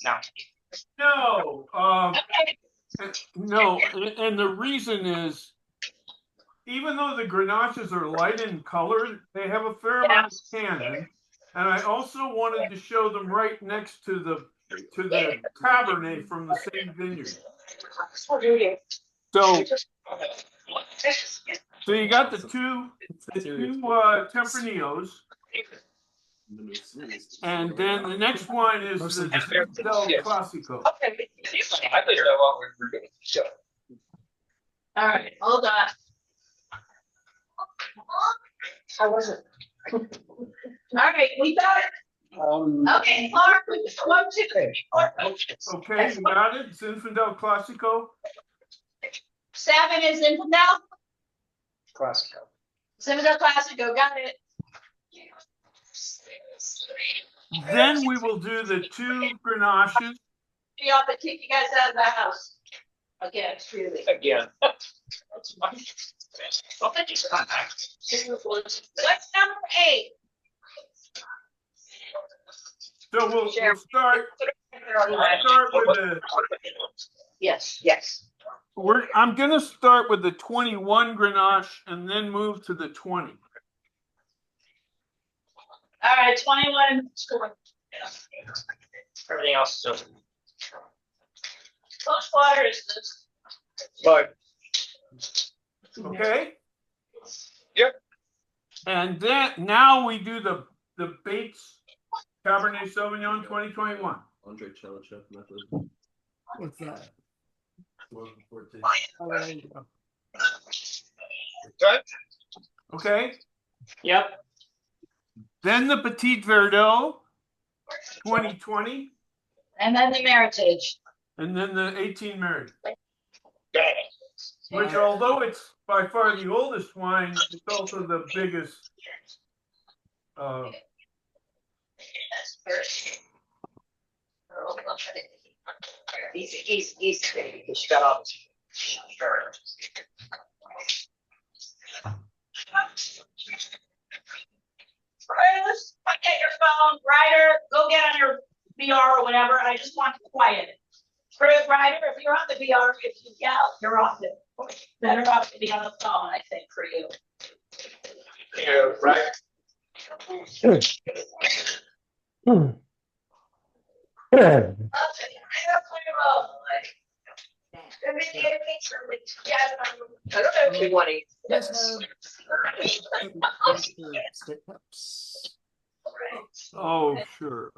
No. Okay. No, and the reason is, even though the Grenaches are light in color, they have a fair amount of tannin, and I also wanted to show them right next to the Cabernet from the same vineyard. So you got the two Tempranillos, and then the next one is the Del Classico. All right, hold on. How was it? All right, we got it. Okay, Clark, 1, 2, 3, 4. Okay, you got it. Zinfandel Classico. 7 is Zinfandel. Classico. Zinfandel Classico, got it. Then we will do the 2 Grenaches. You have to kick you guys out of the house. Again, really. Again. What's number 8? So we'll start with the. Yes. I'm going to start with the 21 Grenache and then move to the 20. All right, 21. Everything else is over. How much water is this? But Okay. Yep. And then now we do the Bates Cabernet Sauvignon 2021. Andre Chelichev method. What's that? Good. Okay. Yep. Then the Petit Verdot 2020. And then the Meritage. And then the 18 Merit. Got it. Which, although it's by far the oldest wine, it's also the biggest. Easy. She got all this. All right, let's get your phone. Ryder, go get on your VR or whatever. I just want to quiet it. Ryder, if you're on the VR, if you yell, you're off it. Better off to be on the phone, I think, for you. Yeah, right. I don't know if you want to eat this. Stick cups. Oh, sure.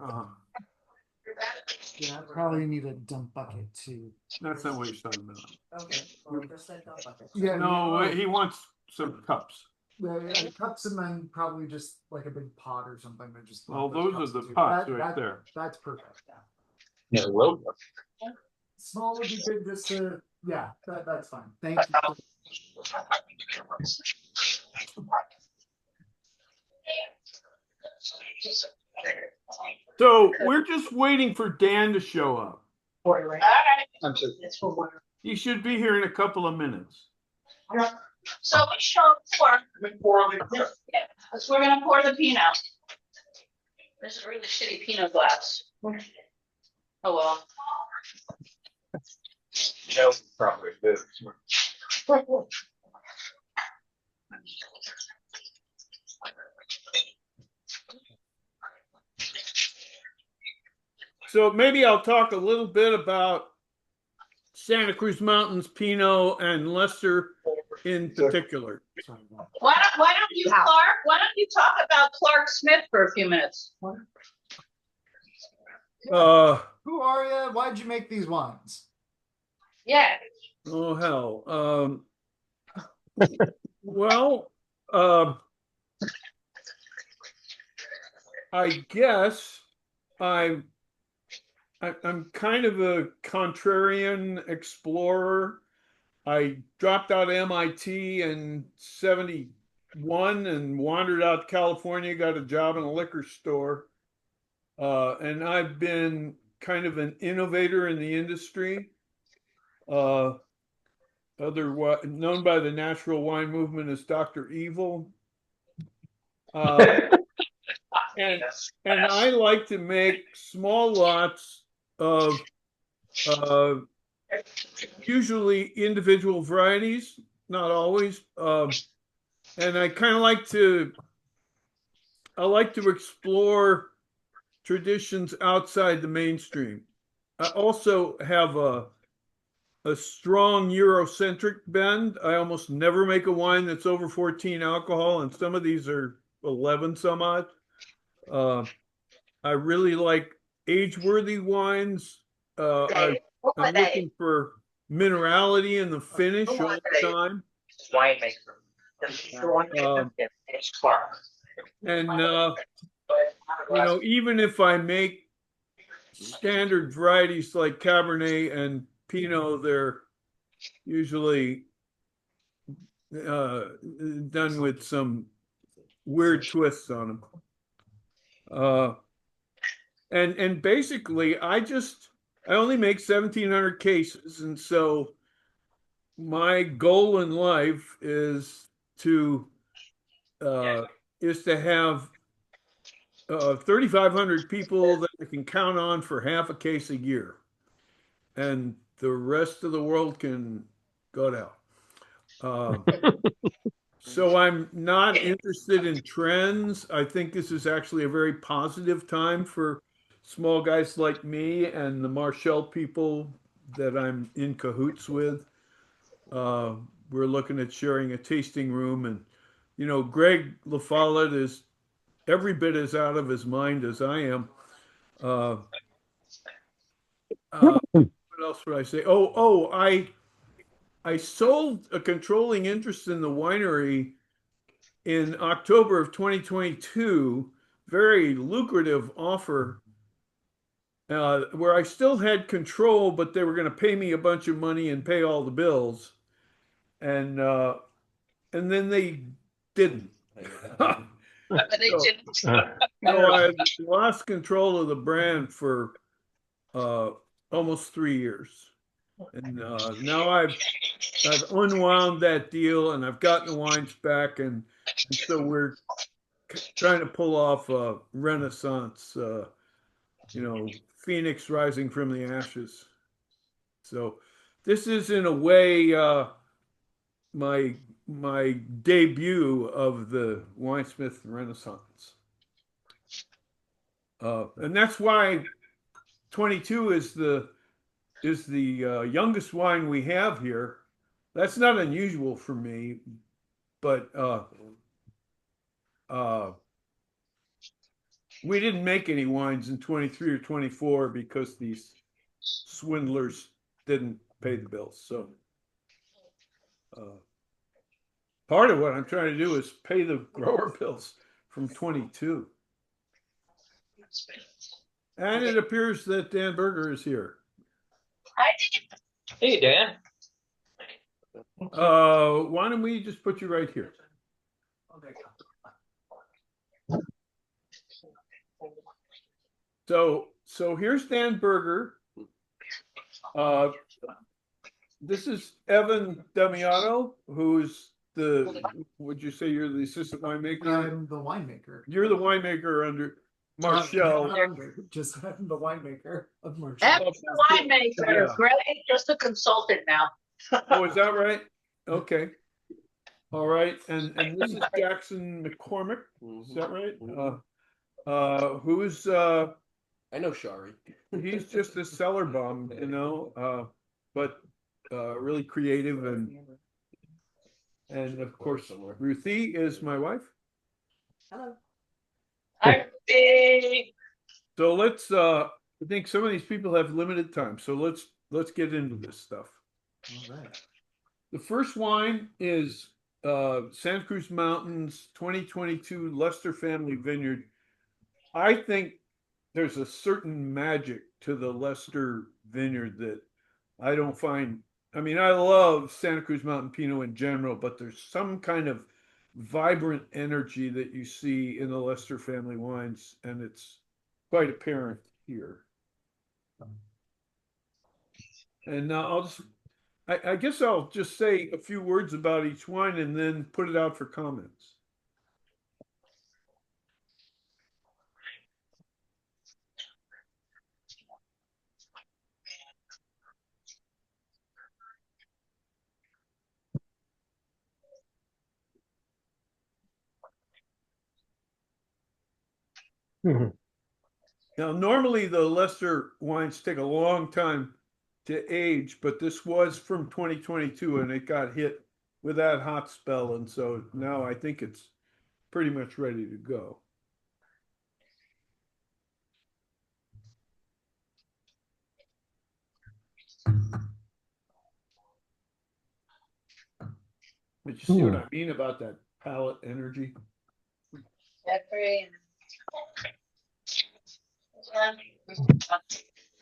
Yeah, I probably need a dump bucket too. That's not what he's talking about. Okay. Well, just that dump bucket. Yeah. No, he wants some cups. The cups and then probably just like a big pot or something that just. Well, those are the pots right there. That's perfect. Yeah, well. Small would be good just to, that's fine. Thank you. So we're just waiting for Dan to show up. All right. He should be here in a couple of minutes. So we show pour. So we're gonna pour the Pinot. This is a really shitty Pinot glass. Oh well. No, probably good. So maybe I'll talk a little bit about Santa Cruz Mountains Pinot and Lester in particular. Why don't you, Clark? Why don't you talk about Clark Smith for a few minutes? Who are you? Why'd you make these wines? Yeah. Oh hell. Well, I guess I'm kind of a contrarian explorer. I dropped out of MIT in '71 and wandered out to California, got a job in a liquor store. And I've been kind of an innovator in the industry. Known by the natural wine movement as Dr. Evil. And I like to make small lots of usually individual varieties, not always. And I kind of I like to explore traditions outside the mainstream. I also have a strong Eurocentric bend. I almost never make a wine that's over 14 alcohol, and some of these are 11 some odd. Uh, I really like age-worthy wines. I'm looking for minerality in the finish all the time. Winemaker. Um, It's Clark. and even if I make standard varieties like Cabernet and Pinot, they're usually done with some weird twists on them. And basically, I only make 1,700 cases, and so my goal in life to is to have 3,500 people that I can count on for half a case a year, and the rest of the world can go to hell. So I'm not interested in trends. I think this is actually a very positive time for small guys like me and the Marshall people that I'm in cahoots with. We're looking at sharing a tasting room, and Greg LaFollette is every bit as out of his mind as I am. Uh, what else would I say? I sold a controlling interest in the winery in October of 2022, very lucrative offer, where I still had control, but they were going to pay me a bunch of money and pay all the bills, and then they didn't. So I lost control of the brand for almost 3 years, and now I've unwound that deal and I've gotten the wines back, and so we're trying to pull off a renaissance, Phoenix rising from the ashes. So this is in a way my my debut of the WineSmith Renaissance. And that's why 22 is the youngest wine we have here. That's not unusual for me, but uh, we didn't make any wines in 23 or 24 because these swindlers didn't pay the bills. So part of what I'm trying to do is pay the grower bills from 22. And it appears that Dan Berger is here. Hey, Dan. Why don't we just put you right here? So here's Dan Berger. This is Evan Damiano, who's would you say you're the assistant winemaker? I'm the winemaker. You're the winemaker under Marshall. Just I'm the winemaker of Marshall. That's the winemaker. Yeah. Greg, just a consultant now. Oh, is that right? Okay. All right. And this is Jackson McCormick. Is that right? Who's I know Shari. he's just a cellar bum, but really creative, and of course Ruthie is my wife. Hello. I'm big. So let's I think some of these people have limited time, so let's get into this stuff. All right. The first wine is Santa Cruz Mountains 2022 Lester Family Vineyard. I think there's a certain magic to the Lester Vineyard that I don't find. I mean, I love Santa Cruz Mountain Pinot in general, but there's some kind of vibrant energy that you see in the Lester family wines, and it's quite apparent here. And I guess I'll just say a few words about each wine and then put it out for comments. Mhm. Now, normally the lesser wines take a long time to age, but this was from 2022 and it got hit with that hot spell. And so now I think it's pretty much ready to go. But you see what I mean about that palate energy? Jeffrey. I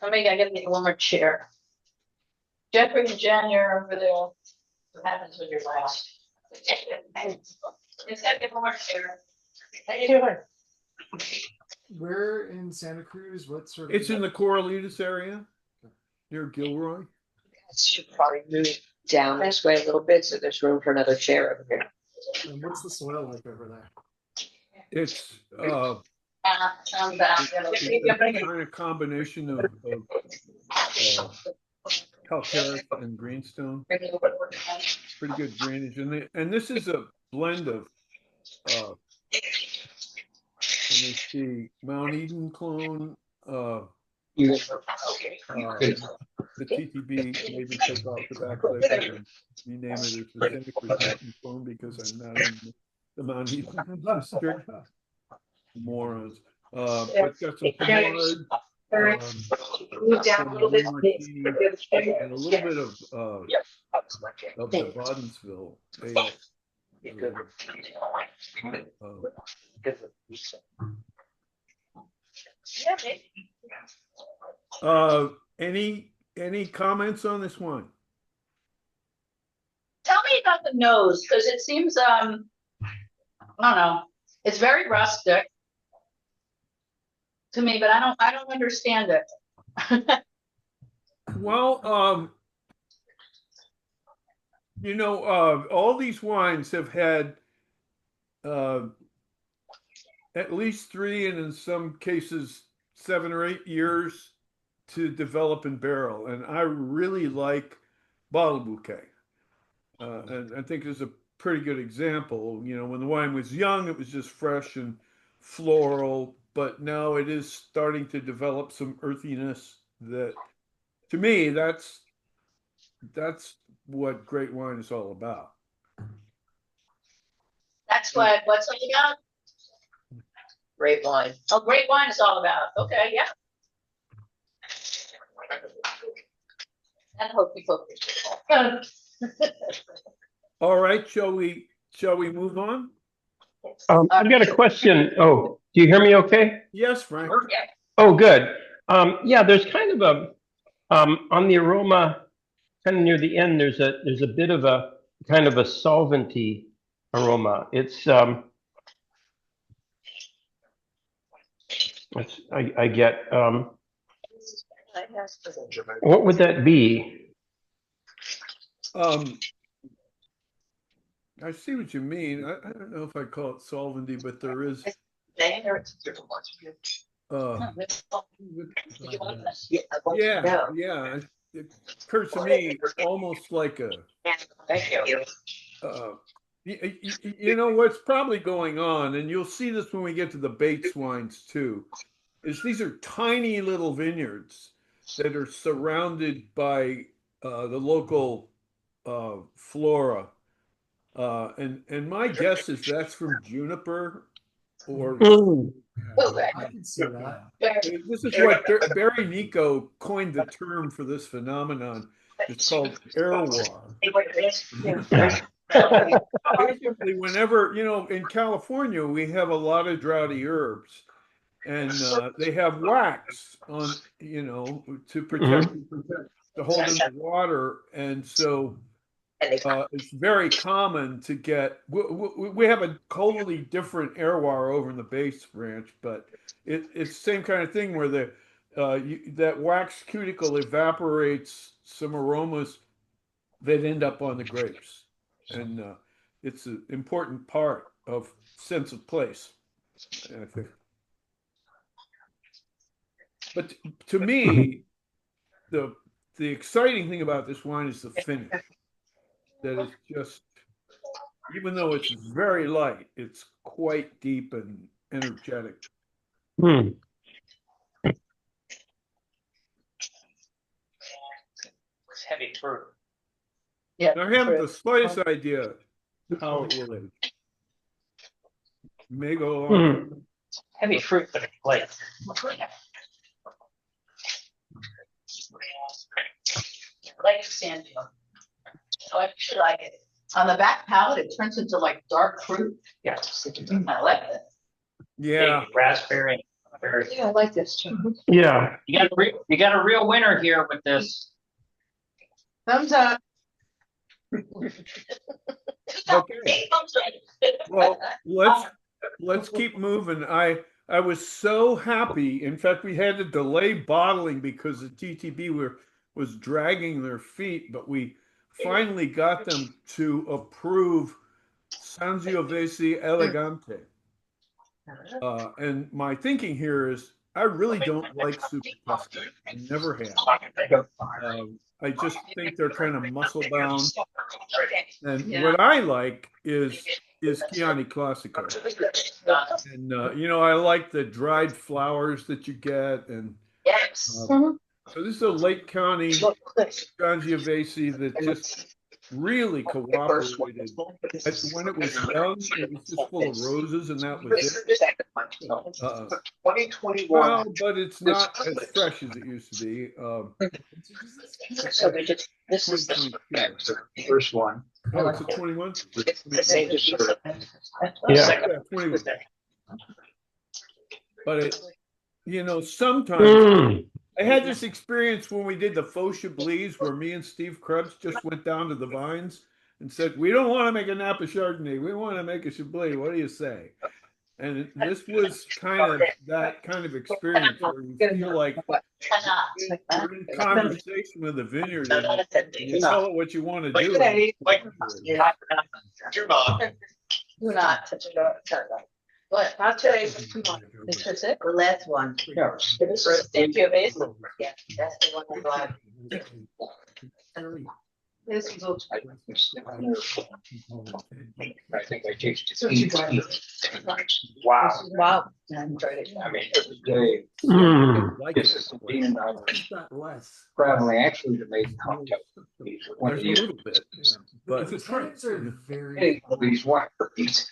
gotta get one more chair. Jeffrey and Jen, you're over there. What happens with your last? Just gotta get one more chair. How you doing? Where in Santa Cruz? What sort of? It's in the Corralitos area near Gilroy. Should probably move down this way a little bit, so there's room for another chair over here. And what's the soil like over there? It's I'm back. it's kind of combination of calcareous and greenstone. Pretty good drainage, and this is a blend of let me see, Mount Eden clone, the TTB, maybe take off the back clip and rename it as the Santa Cruz Mountain clone because I'm not in the Mount Eden district. Morons. But got some Pinard, Move down a little bit. and a little bit of the Baudensville ale. Any comments on this one? Tell me about the nose, because it seems I don't know, it's very rustic to me, but I don't understand it. Well, all these wines have had at least 3 and in some cases 7 or 8 years to develop and barrel. And I really like Bottle Bouquet. And I think it's a pretty good example. When the wine was young, it was just fresh and floral, but now it is starting to develop some earthiness that, to me, that's what great wine is all about. That's what's all about? Great wine. Oh, great wine is all about. Okay, yeah. And hokey pokey. All right, shall we move on? I've got a question. Oh, do you hear me okay? Yes, Frank. Oh, good. Yeah, there's kind of a, on the aroma, kind of near the end, there's a bit of a kind of a solventy aroma. I get, what would that be? I see what you mean. I don't know if I call it solventy, but there is. Yeah. It occurs to me almost like a. Thank you. What's probably going on, and you'll see this when we get to the Bates wines too, is these are tiny little vineyards that are surrounded by the local flora. And my guess is that's from juniper or I can see that. this is what Barry Nico coined the term for this phenomenon. It's called terroir. Basically, whenever, in California, we have a lot of droughty herbs and they have wax on, to protect, to hold in the water. And so it's very common to get, we have a totally different terroir over in the Base Ranch, but it's the same kind of thing where that wax cuticle evaporates some aromas that end up on the grapes. And it's an important part of sense of place, I think. But to me, the exciting thing about this wine is the finish. That is just, even though it's very light, it's quite deep and energetic. Hmm. It's heavy fruit. Yeah. I haven't the slightest idea how it will age. May go along. Hmm. Heavy fruit, but it's light. I like the sand dune. Oh, I actually like it. On the back palate, it turns into like dark fruit. Yeah. I like that. Yeah. Raspberry. Berry. Yeah, I like this too. Yeah. You got a real winner here with this. Thumbs up. Okay. Well, let's keep moving. I was so happy. In fact, we had to delay bottling because the TTB was dragging their feet, but we finally got them to approve Sangiovese Elegante. And my thinking here is I really don't like Super Tuscan. I never have. I just think they're kind of muscle bound. And Yeah. what I like is Chianti Classico. And I like the dried flowers that you get. And Yes. so this is a Lake County Sangiovese that just really cooperated. When it was young, it was just full of roses, and that was it. 2021. Well, but it's not as fresh as it used to be. So they just, this is the 2022. First one. Oh, it's a 21? it's the same as your. Yeah. Yeah, 21. But sometimes Hmm. I had this experience when we did the Faux Chablis where me and Steve Krebs just went down to the vines and said, we don't want to make a Napa Chardonnay. We want to make a Chablis. What do you say? And this was kind of that kind of experience where you feel like you're in conversation with the vineyard and you tell it what you want to do. Do not touch it up. But I'll tell you, come on, this is it, the last one. This is Sangiovese. Yeah, that's the one I bought. This is. I think I tasted 18. Wow. Wow. I mean, it was day. Hmm. This is being Less. traveling actually to make cocktail. There's a little bit, but The trends are very. Hey, these wine cookies.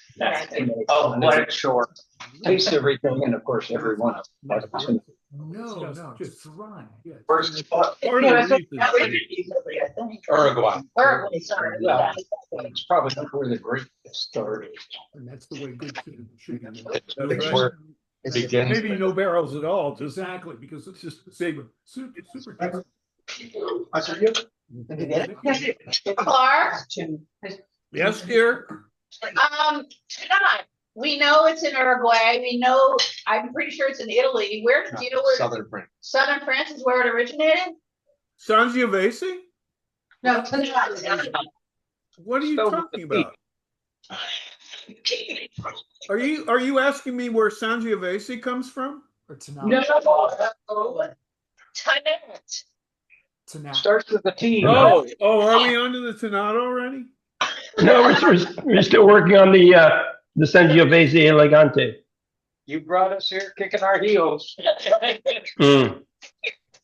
Oh, let it short. Taste everything, and of course, every one of them. No, just dry. Yeah. First, part of the reason Uruguay. Uruguay, sorry. Yeah. It's probably where the grape started. And that's the way good should be. That's right. Where it begins. Maybe no barrels at all, just Exactly, because it's just big. super. I said, you. Clark, Yes, dear. tonight, we know it's in Uruguay, we know, I'm pretty sure it's in Italy, where, do you know where? Southern France is where it originated? Sangiovese? No, tonight. What are you talking about? Are you asking me where Sangiovese comes from? Or No. Tanat. Tonight. Tanat. Starts with a T. Oh, are we on to the Tonado already? No, we're still working on the Sangiovese Elegante. You brought us here kicking our heels. Hmm.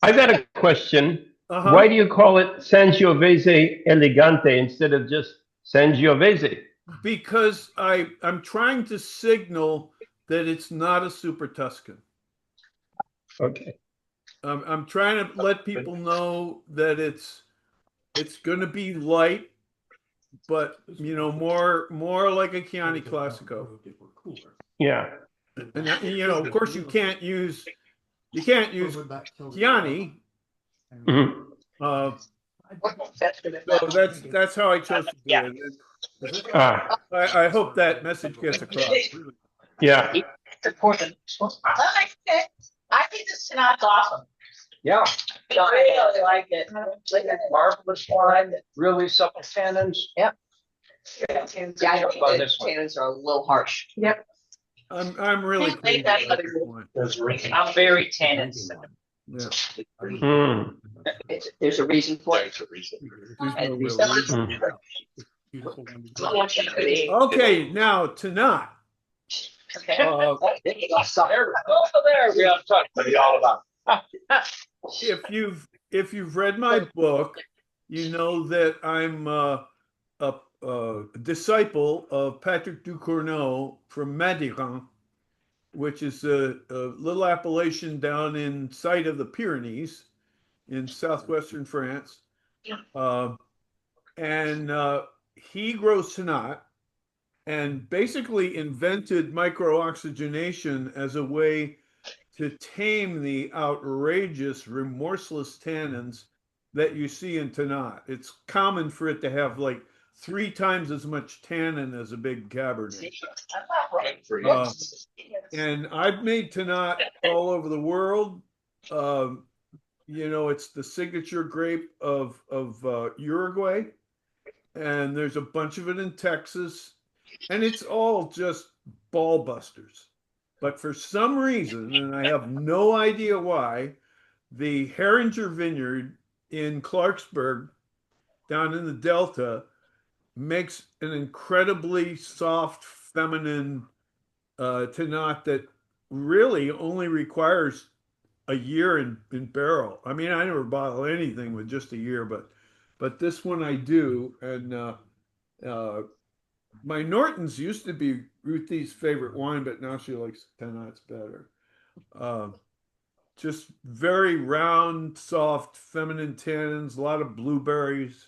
I've got a question. Uh-huh. Why do you call it Sangiovese Elegante instead of just Sangiovese? Because I'm trying to signal that it's not a Super Tuscan. Okay. I'm trying to let people know that it's going to be light, but more like a Chianti Classico. Yeah. And of course, you can't use Chianti. Mhm. So that's how I chose to do it. Ah, I hope that message gets across. yeah. It's important. I think this tonight's awesome. Yeah, I really like it. marvelous wine, really supple tannins. Yeah, I think About the this one. tannins are a little harsh. I'm really Can't make crazy that about other this wine. I'm very tannin. Yeah. Hmm. There's a reason for it. There's no real reason. Hmm. Okay, now Tanat. Okay. Uh, There, we have to talk all about. if you've read my book, you know that I'm a disciple of Patrick Ducournau from Madiran, which is a little appellation down in sight of the Pyrenees in southwestern France. Uh, and he grows Tannat and basically invented microoxygenation as a way to tame the outrageous, remorseless tannins that you see in Tannat. It's common for it to have like 3 times as much tannin as a big Cabernet. And I've made Tannat all over the world. You know, it's the signature grape of Uruguay, and there's a bunch of it in Texas, and it's all just ball busters. But for some reason, and I have no idea why, the Herringer Vineyard in Clarksburg, down in the Delta, makes an incredibly soft, feminine Tannat that really only requires a year in barrel. I mean, I never bottle anything with just a year, but this one I do. And my Norton's used to be Ruthie's favorite wine, but now she likes Tannat's better. Uh, just very round, soft, feminine tannins, a lot of blueberries.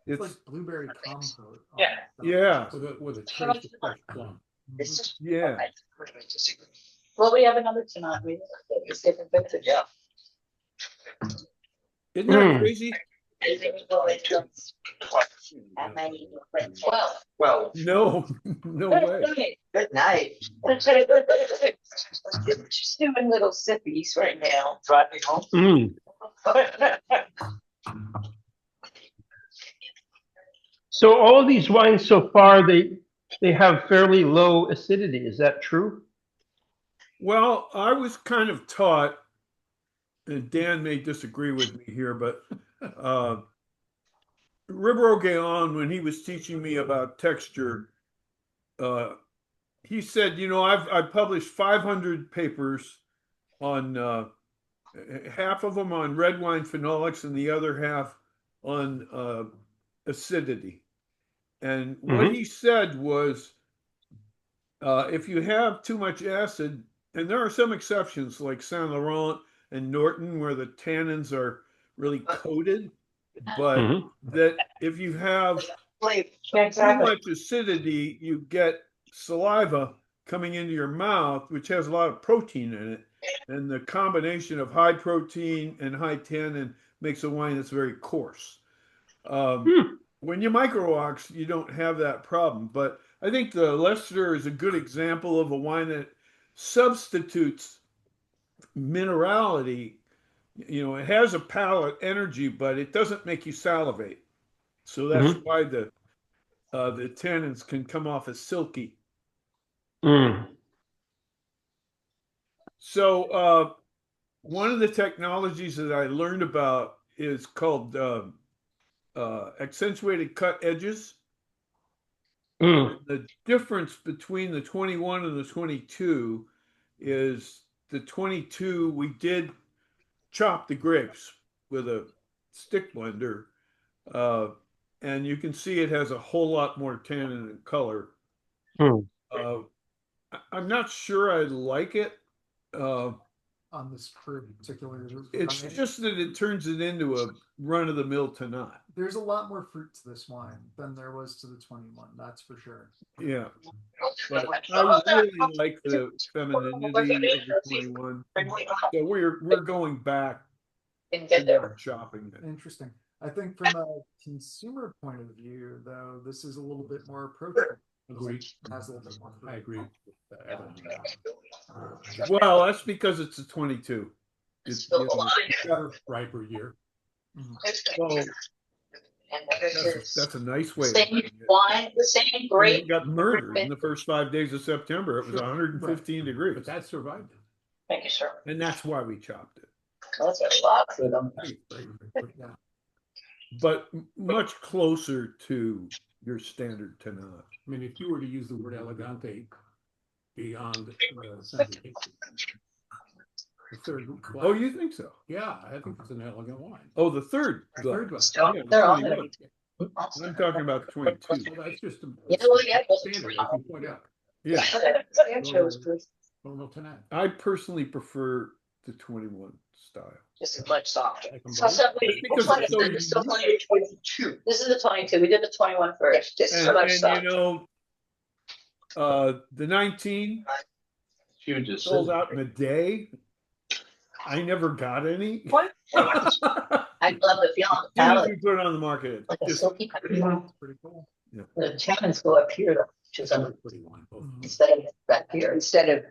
It's It's like blueberry compote. Yeah. yeah, With a trace of fresh plum. yeah. Well, we have another tonight. It's different vintage. Yeah. Isn't that crazy? Well, No, no way. Good night. Just doing little sippies right now. driving home. So all of these wines so far, they have fairly low acidity. Is that true? Well, I was kind of taught, and Dan may disagree with me here, but Ribeiro-Guéon, when he was teaching me about texture, he said, you know, I've published 500 papers on half of them on red wine phenolics and the other half on acidity. And what he said was, if you have too much acid, and there are some exceptions like Saint Laurent and Norton where the tannins are really coated, but that if you have too much acidity, you get saliva coming into your mouth, which has a lot of protein in it. And the combination of high protein and high tannin makes a wine that's very coarse. When you micro-ox, you don't have that problem. But I think the Leicester is a good example of a wine that substitutes minerality. You know, it has a palate energy, but it doesn't make you salivate. So that's why the tannins can come off as silky. So one of the technologies that I learned about is called accentuated cut edges. The difference between the 21 and the 22 is the 22, we did chop the grapes with a stick blender. And you can see it has a whole lot more tannin and color. I'm not sure I like it. On this particular. It's just that it turns it into a run-of-the-mill Tannat. There's a lot more fruit to this wine than there was to the 21. That's for sure. Yeah, but I really like the femininity of the 21. So we're going back to shopping it. Interesting. I think from a consumer point of view, though, this is a little bit more approachable. Agreed. Has a little bit more fruit. I agree. Well, that's because it's a 22. It's, you know, Better riper year. well, that's a nice way. Same wine, the same grape. It got murdered in the first 5 days of September. It was 115 degrees. But that survived it. Thank you, sir. And that's why we chopped it. That's a lot for them. Yeah. But much closer to your standard Tannat. I mean, if you were to use the word elegante, beyond the Century. The third glass. Oh, you think so? Yeah, I think it's an elegant wine. Oh, the third The glass. third glass. So Yeah, the they're all 21. gonna be. I'm talking about the 22. Well, that's just a Yeah, well, yeah, it wasn't standard. true. If you point out, Yeah, Sam chose first, normal tonight. I personally prefer the 21 style. just as much softer. I can So, buy it. wait, Because which one it's is so this? This is the unique. 22. This is the 22. We did the 21 first. This is And, so much and you softer. know, the 19 Huge. sold out in a day. I never got any. What? As I love the feel on the soon as palate. we put it on the market, Like a just, silky kind. Pretty cool. The tannins go up here, though, which is Pretty wine. Both. instead of back here. Instead of,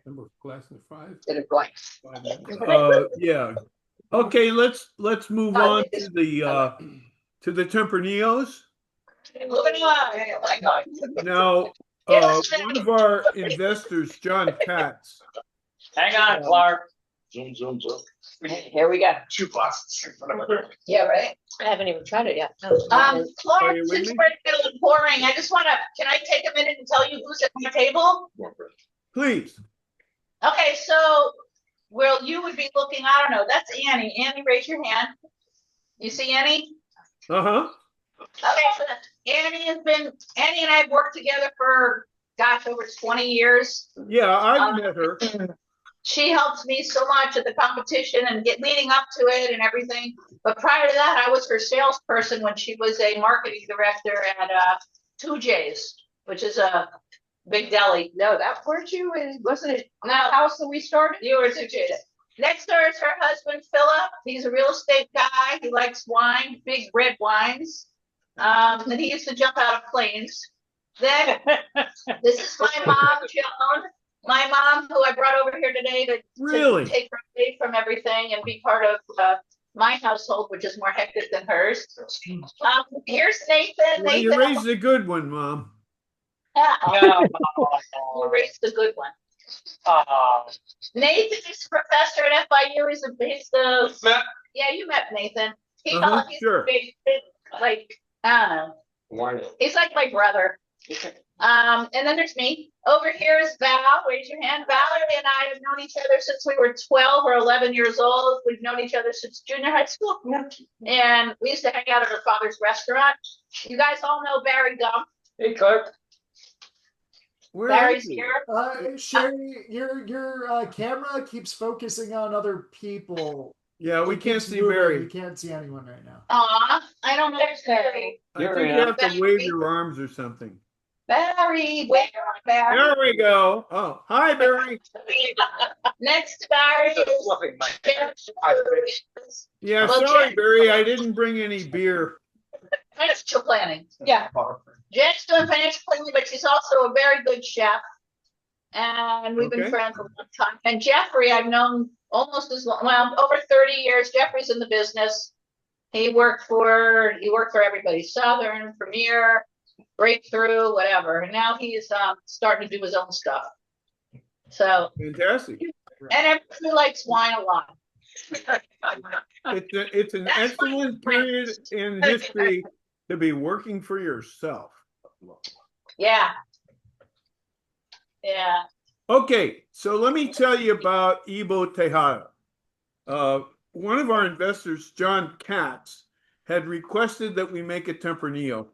Number glass of 5. instead of black. 5 minutes. yeah. Okay, let's move on to the Tempranillos. Moving on. Now, one of our investors, John Katz, Hang on, Clark. Zoom, zoom, zoom. Here we go. 2 glasses. Yeah, right. I haven't even tried it yet. Are Clark, you with since me? we're in the middle of pouring, I just can I take a minute and tell you who's at my table? please. Okay, so, well, you would be looking, I don't know, that's Annie. Annie, raise your hand. You see Annie? Uh-huh. Okay, so Annie and I have worked together for, gosh, over 20 years. Yeah, I've met her. She helped me so much at the competition and leading up to it and everything. But prior to that, I was her salesperson when she was a marketing director at 2J's, which is a big deli. No, that weren't you, wasn't it No, that house that we started? you were 2J's. Next door is her husband, Philip. He's a real estate guy. He likes wine, big red wines. And he used to jump out of planes. Then this is my mom, Joan. My mom, who I brought over here today to Really? take her away from everything and be part of my household, which is more hectic than hers. Here's Nathan. Well, you Nathan, raised a good one, Mom. you raised a good one. Nathan is a professor at FIU. He's the yeah, you met Nathan. He's Sure. big, like I don't know. He's like my brother. And then there's me. Over here is Val. Raise your hand. Valerie and I have known each other since we were 12 or 11 years old. We've known each other since junior high school. And we used to hang out at her father's restaurant. You guys all know Barry Gump. Hey, Clark. Where Barry's is he? here. Sherry, your camera keeps focusing on other people. Yeah, we It can't keeps see moving. Barry. You can't see anyone right now. Aw, I don't know. Barry. I think you have to wave your arms or something. Barry, where are Barry? There we go. Oh, hi, Barry. Next, Barry is Fluffing my Yeah, Well, sorry, Jen- Barry. I didn't bring any beer. financial planning. Yeah. Jen's doing financial planning, but she's also a very good chef. And we've been Okay. friends a long time. And Jeffrey, I've known almost as long, well, over 30 years. Jeffrey's in the business. He worked for everybody, Southern, Premier, Breakthrough, whatever. And now he's starting to do his own stuff. So, Fantastic. and everybody likes wine a lot. It's an excellent period in history to be working for yourself. Yeah. Yeah. Okay, so let me tell you about Ibo Tejada. One of our investors, John Katz, had requested that we make a Tempranillo.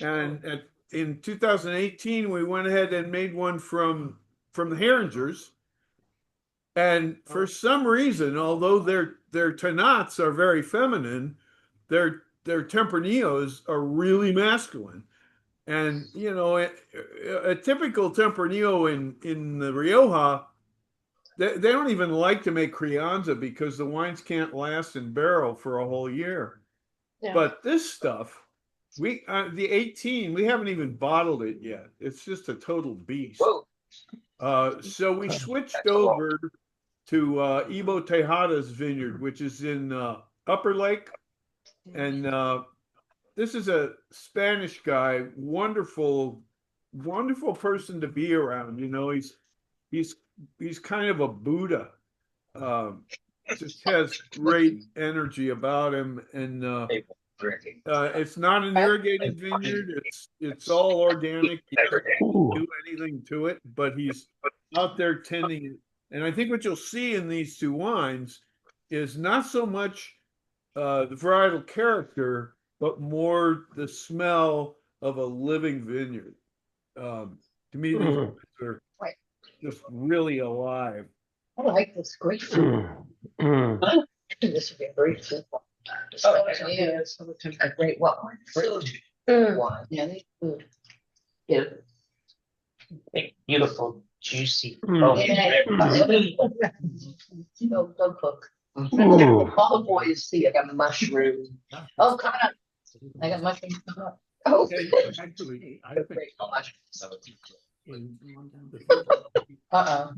And in 2018, we went ahead and made one from the Herringers. And for some reason, although their Tannats are very feminine, their Tempranillos are really masculine. And you know, a typical Tempranillo in the Rioja, they don't even like to make Crianza because the wines can't last in barrel for a whole year. Yeah. But this stuff, the 18, we haven't even bottled it yet. It's just a total beast. Whoa. So we switched over to Ibo Tejada's vineyard, which is in Upper Lake, and this is a Spanish guy, wonderful person to be around. You know, he's kind of a Buddha. Just has great energy about him, and drinking. It's not an irrigated vineyard. It's all organic. He doesn't Ooh. do anything to it, but he's out there tending it. And I think what you'll see in these two wines is not so much the varietal character, but more the smell of a living vineyard. To me, these wines are Right. just really alive. I like this great food. This would be a great food. Oh, yeah, it's a great what? Food. Wine. Yeah, they food. Yeah. Beautiful, juicy. Mm. Don't cook. Ooh. All the boys see I got mushrooms. Oh, come on. I got mushrooms. Oh. Okay, actually, I think Great mushrooms. in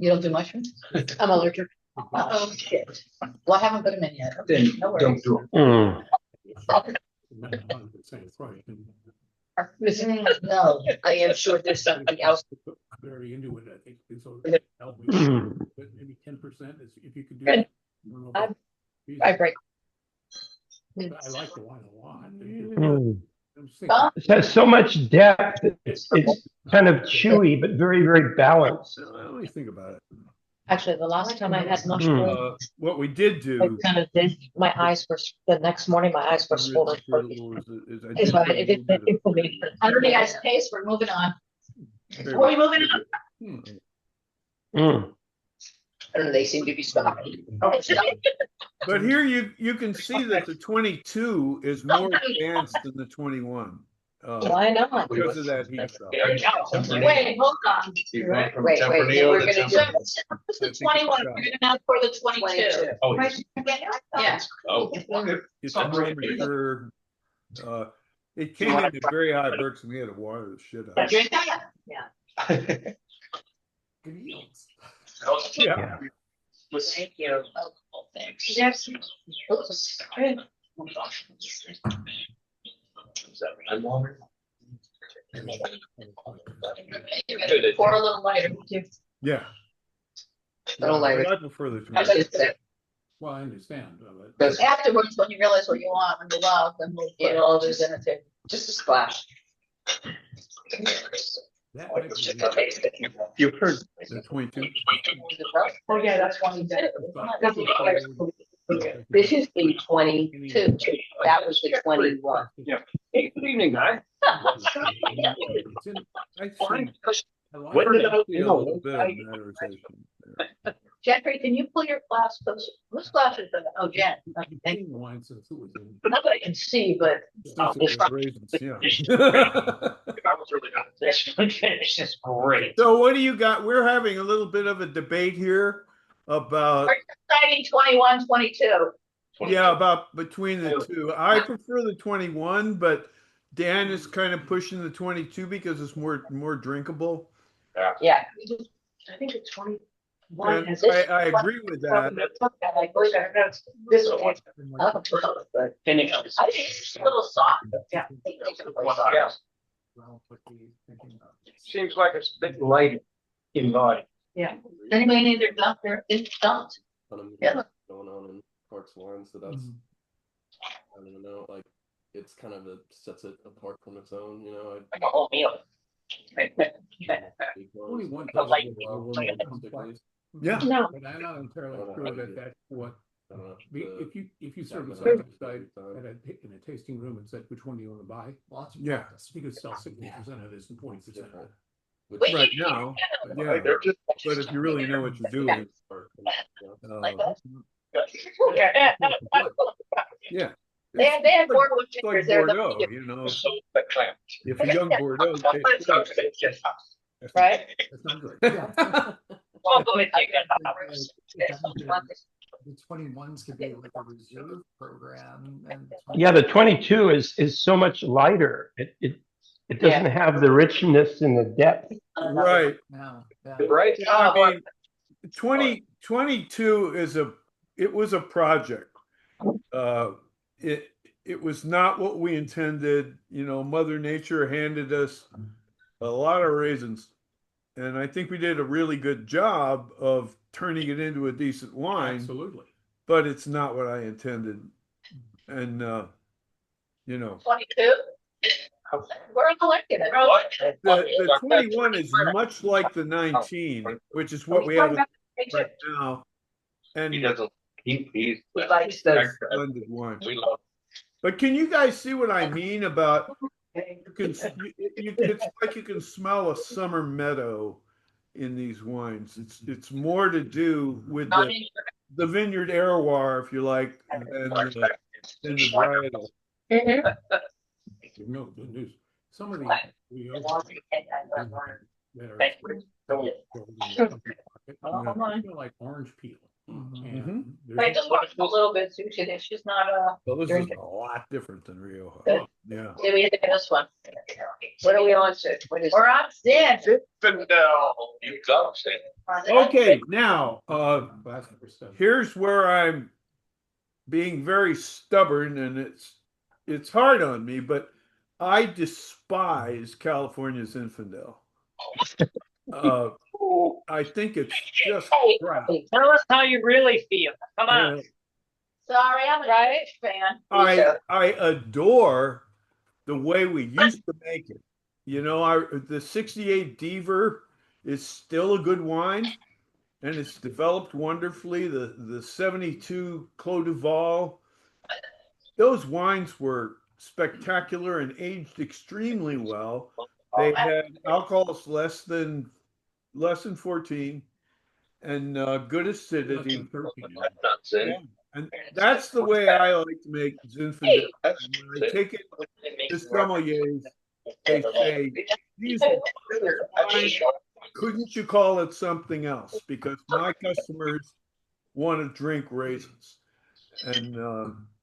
You don't do mushrooms? I'm allergic. Oh, shit. Well, I haven't put them in yet. Then No worries. don't do it. Mm. not 100% right. No, I am sure there's something else. Very into it, I think. This will help me. Mm. But maybe 10% is if you could do Good. it. I don't know about these, I break. but I like the wine a lot. Mm. I'm just thinking, Huh? It has so much depth. It's kind of chewy, but very, very balanced. I always think about it. Actually, the last time I had mushroom, What we did I do. kind of did, my eyes were, the next morning, my eyes were swollen. Is I It's did fine, put a it little did bit of- inflammation. I don't think guys taste, we're moving on. There Are we we go. moving on? Mm. I don't know, they seem to be stopping. But here you can see that the 22 is more advanced than the 21. Why not? Because of that heat stuff. Wait, hold on. Wait, we're gonna do. So what's the 21? We're gonna ask for the 22. Oh, Yeah. Oh. It's a more mature. It came in at very high bricks and we had to water the shit out. Drink that? Yeah. Yeah. Thank you. Oh, thanks. Yes. Oops. Pour a little lighter. Yeah. Little lighter. But I prefer the I 22. just said, well, I understand, but Because Afterwards, when you realize what you want, when you love, then we'll put all this in it too. just a splash. that might be You've heard. The 22. Oh, yeah, that's one you did. This is the 22. That was the 21. Hey, good evening, guy. It's in- I Fine. see I When did I- a little bit of mineralization there. Jeffrey, can you pull your glass closer? Whose glass is it? Oh, Jen. Okay, thank you. seen wine since it was in. Not that I can see, but Especially with raisins, yeah. I was really not. It's just great. So what do you got? We're having a little bit of a debate here about, we're deciding 21, 22. yeah, about between the two. I prefer the 21, but Dan is kind of pushing the 22 because it's more drinkable. Yeah. I think it's 21. And Is this- I agree with that. I agree. This one. Finish. I think it's a little soft. Yeah. Yeah. Seems like it's a bit light in body. Anybody need their dump there? It's dumped. Yeah. Going on in Clark's wine, so that's I don't even know, like it's kind of sets it apart from its own, you know. Like a whole meal. Only one The light- Yeah. No, But I'm not entirely sure that that's what, I don't know, if you serve a that side by might- side in a tasting room and said, which one do you want to buy? Yeah. You could sell 60% of this and 20% of different. it. Which- Right now, yeah. But if you really know what you're doing, yeah. They had Bordeaux It's like fingers. They're Bordeaux, the you know, So the clamp. if a young Bordeaux tastes good. right. That's not good. I'll go and take that. The 21s could be like a reserve program. And Yeah, the 22 is so much lighter. It doesn't have the richness and the depth. Right. now, Right? I mean, 2022 it was a project. It was not what we intended. You know, Mother Nature handed us a lot of raisins. And I think we did a really good job of turning it into a decent wine, Absolutely. but it's not what I intended. And you know. 22? We're elected. The 21 is much like the 19, which is what we have right now. And He doesn't, he's. likes it's a blended wine. We love. But can you guys see what I mean about it's like you can smell a summer meadow in these wines. It's more to do with the vineyard terroir, if you like, than the varietal. No good news. Some of the we Thank I feel like orange peel. And there's I just watched a little bit, Sushi. It's just not So this is drink it. a lot different than Rioja. Good. Yeah. Did we hit this one? What are we on to? What is? We're on Stan. Zinfandel, you got it. Okay, now class number 7. here's where I'm being very stubborn, and it's hard on me, but I despise California Zinfandel. I think it's just crap. Tell us how you really feel. Come on. Sorry, I'm an Irish fan. I adore the way we used to make it. You know, the 68 Deaver is still a good wine, and it's developed wonderfully. The 72 Clos du Val, those wines were spectacular and aged extremely well. They had alcohols less than 14 and good acidity. 13. Yeah. And that's the way I like to make Zinfandel. And when I take it to sommeliers, they say, "These wines, couldn't you call it something else?" Because my customers want to drink raisins and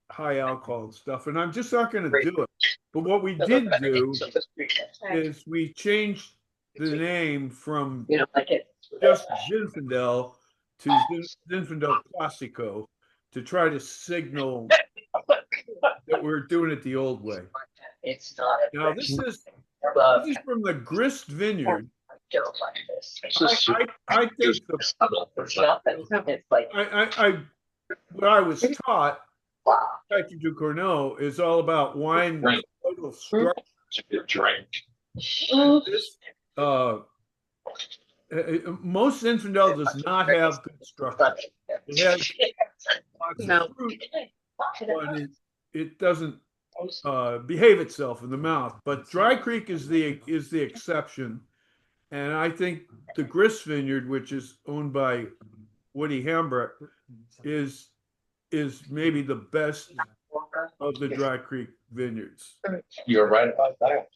high alcohol stuff, and I'm just not going to do it. But what we did do is we changed the name from You don't like it? just Zinfandel to Zinfandel Classico to try to signal that we're doing it the old way. It's not. Now this is from the Grist Vineyard. Don't like this. I think It's nothing. It's like, what I was taught wow. at Du Corneau is all about wine total structure. It's a good drink. This, most Zinfandel does not have good structure. It has lots of fruit, but it doesn't behave itself in the mouth. But Dry Creek is the exception, and I think the Grist Vineyard, which is owned by Woody Hambrecht, is maybe the best of the Dry Creek vineyards. You're right about that.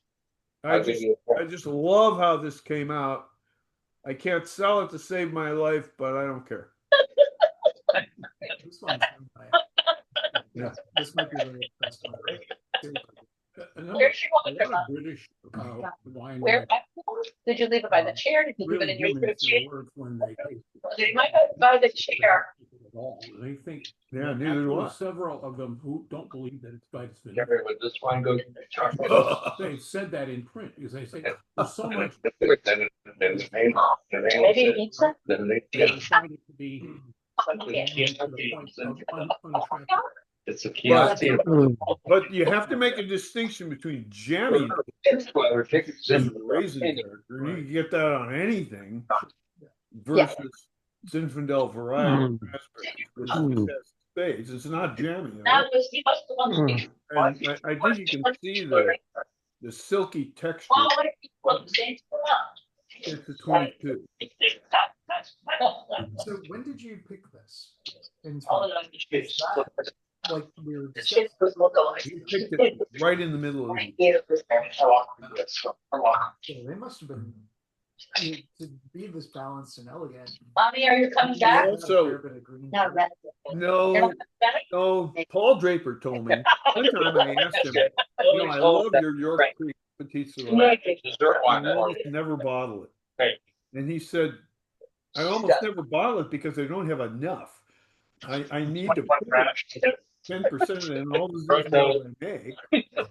I just love how this came out. I can't sell it to save my life, but I don't care. This one's Yeah. This might be the best one. Where's she going? A lot of British wine. Where? Did you leave it by the chair? Did you leave it really in your do mince chair? their words when they taste it They might have by the chair. at all. They think Yeah, neither do I. several of them who don't believe that it's Vitus Vineyard. Jerry, would this wine go? They've said that in print because they say there's so much. Maybe you need some? They find it to be to the point of unattractive. It's a Chianti. But you have to make a distinction between jammy and raisin character. You can get that on anything versus Zinfandel variety raspberry, which has spades. It's not jammy. That was the most one. And I think you can see the silky texture. Well, what if you put the same stuff? It's a 22. So when did you pick this? In All of them. like we were The shit was lookalike. You picked it right in the middle of the so they must have been to be this balanced and elegant. Mommy, are you coming back? Yeah. Also- No, that's No, Paul Draper told me. One time I asked him, I love your York Creek Petite Sirah. Dessert I wine. almost never bottle it. Right. And he said, I almost never bottle it because I don't have enough. I need to put 10% in all the Zinfandel I make,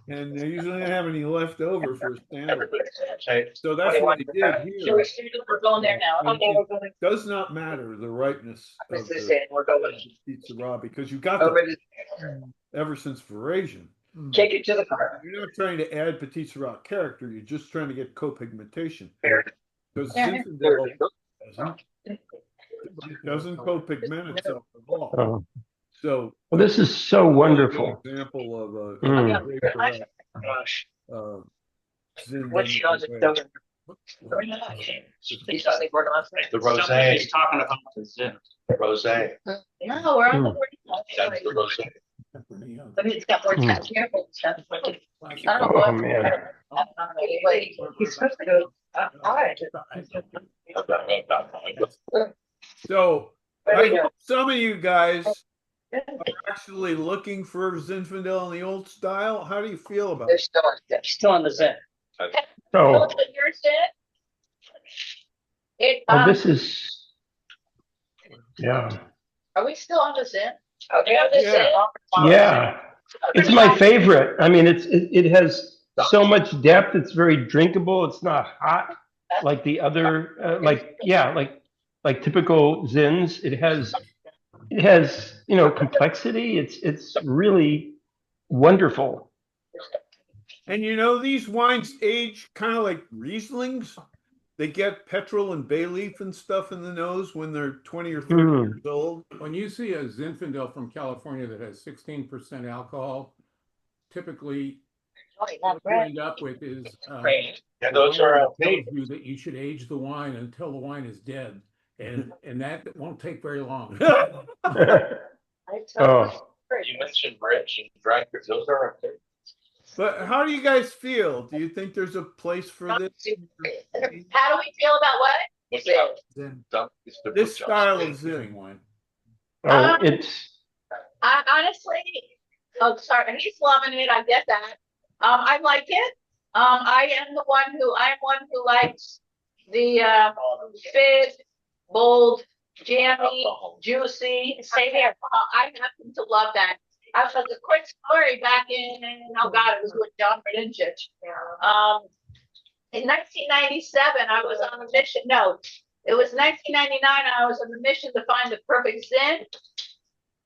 and I usually don't have any left over for a standard. So that's what he did here. We're going there now. Okay, we're going. Does not matter the ripeness of This is the it. We're going. Petite Sirah because you got Over that ever since Varasian. Take it to the car. You're not trying to add Petit Syrah character. You're just trying to get co-pigmentation. Because Yeah. Zinfandel doesn't co-pigment itself at all. Oh, So well, this is so wonderful. example of a Mm. Zin What she does, it doesn't. He's talking The rosé. He's talking about the Zin. Rosé. No, we're on the That's the rosé. But it's got more careful stuff. I don't know Oh, what. man. Wait, he's supposed to go. All right. So I hope some of you guys are actually looking for Zinfandel in the old style. How do you feel about They're it? still on the Zin. Oh, What yours did? It, well, this is, yeah, are we still on the Zin? Oh, yeah. It's my favorite. I mean, it has so much depth. It's very drinkable. It's not hot like the other, like typical Zins. It has, complexity. It's really wonderful. And these wines age kind of like Rieslings. They get petrol and bay leaf and stuff in the nose when they're 20 or 30 years old. When you see a Zinfandel from California that has 16% alcohol, typically what you end up with is Yeah, those are tells you that you should age the wine until the wine is dead, and that won't take very long. Oh, you mentioned rich and dry. Those are But how do you guys feel? Do you think there's a place for this? How do we feel about what? This style of Zin. Zin wine. oh, it's, I honestly, oh, sorry, he's loving it. I get that. I like it. I'm one who likes the fizz, bold, jammy, juicy. Same here. I happen to love that. I was a quick story back in, oh God, it was with John Radinchich. In 1997, I was on a mission. No, it was 1999. I was on the mission to find the perfect Zin.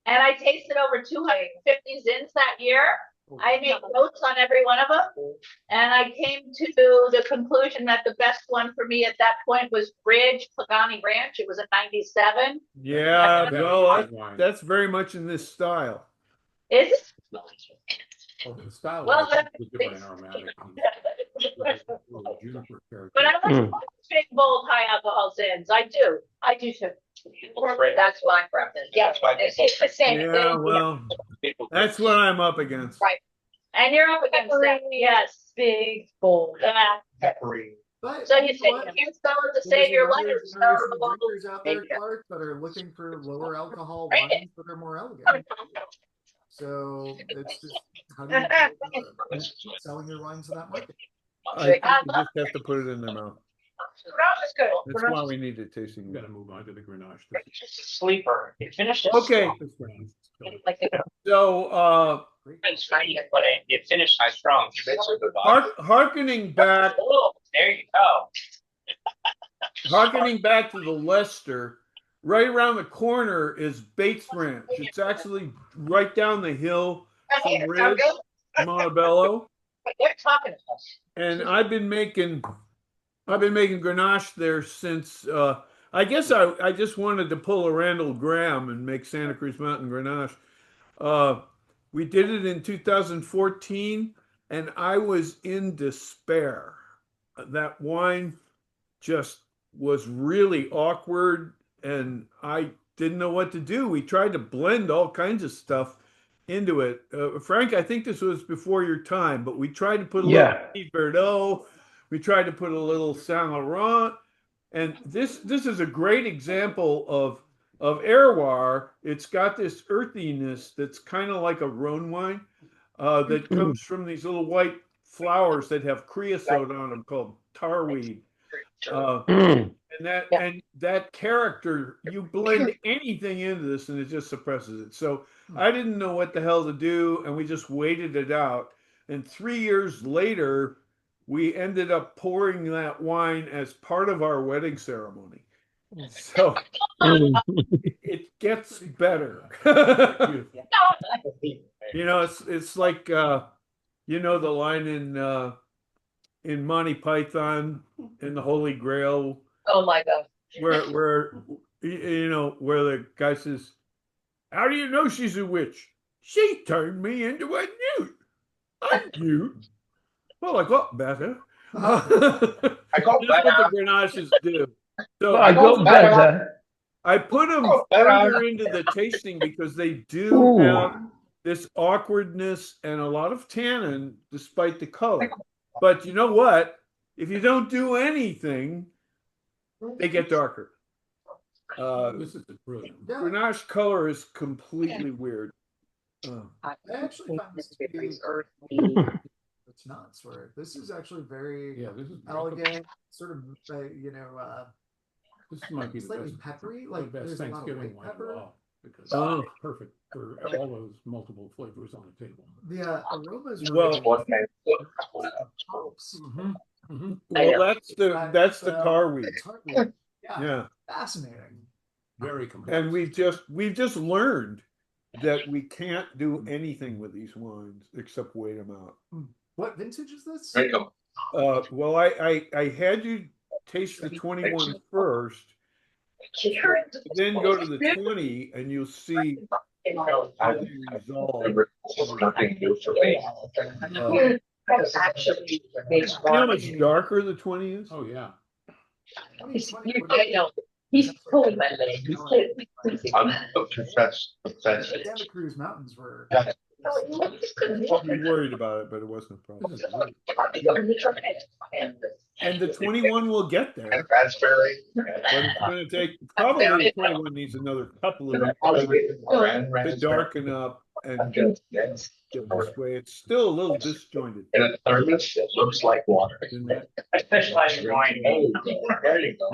And I tasted over 250 Zins that year. I made notes on every one of them. And I came to the conclusion that the best one for me at that point was Bridge Pagani Ranch. It was a 97. Yeah, That's well, a good wine. that's very much in this style. Is it? Oh, the style Well, is different and aromatic. But I like big, bold, high alcohol Zins. I do too. That's my preference. Yeah, it's the same Yeah, thing. well, that's what I'm up against. Right. And you're up against that. Yes. Big, bold. Yeah. peppery. But So you know say what? you can't spell it to There's save your another life. generation of drinkers out there, Thank you. Clark, that are looking for lower alcohol Right. wines that are more elegant. So it's just how do you go about selling your wines in that market? I think you just have to put it in their mouth. Grenache is good. That's why we need a tasting. You gotta move on to the Grenache. It's just a sleeper. You finish it. Okay, Like the so It's fine, but you finish strong. Makes a good wine. harkening back Oh, there you go. to the Leicester, right around the corner is Bates Ranch. It's actually right down the hill from Ridge, Montebello. They're talking to us. And I've been making Grenache there since I guess I just wanted to pull a Randall Graham and make Santa Cruz Mountain Grenache. We did it in 2014 and I was in despair. That wine just was really awkward and I didn't know what to do. We tried to blend all kinds of stuff into it. Frank, I think this was before your time, but we tried to put a little Petit Verdot. We tried to put a little Saint Laurent, and this is a great example of terroir. It's got this earthiness that's kind of like a Rhone wine that comes from these little white flowers that have creosote on them called tarweed. And that character, you blend anything into this and it just suppresses it. So I didn't know what the hell to do, and we just waited it out. And 3 years later, we ended up pouring that wine as part of our wedding ceremony. So it gets better. It's like You know the line in Monty Python in the Holy Grail Oh, my God. where you know where the guy says, "How do you know she's a witch? She turned me into a newt. I'm newt. Well, I got better." I That's got what better. the Grenaches do. So I go better. I put them Oh, further better. into the tasting because they do Ooh. have this awkwardness and a lot of tannin despite the color. But you know what? If you don't do anything, they get darker. This is brilliant. Grenache color is completely weird. I actually find this to be it's nuts. Where this is actually very Yeah, this is elegant, sort of This might be the slightly best, peppery. the Like best there's a lot of Thanksgiving white wine pepper. at all, because Oh. it's perfect for all those multiple flavors on the table. The aromas. Well, What kind hops. Well, that's the tar weed. Yeah, Yeah. fascinating. Very complex. And we've just learned that we can't do anything with these wines except wait them out. What vintage is this? There you go. Well, I had you taste the 21 first, then go to the 20, and you'll see how they resolve. Nothing new for me. Actually, You know how much darker the 20 is? Oh, yeah. I know. He's pulling my leg. He's That's Santa Cruz Mountains were. We worried about it, but it wasn't a problem. And the 21 will get there, raspberry. but it's going to take probably the 21 needs another couple of years to darken up and get this way. It's still a little disjointed. In a thermos, it looks like water. Isn't it? I specialize in wine. There you go.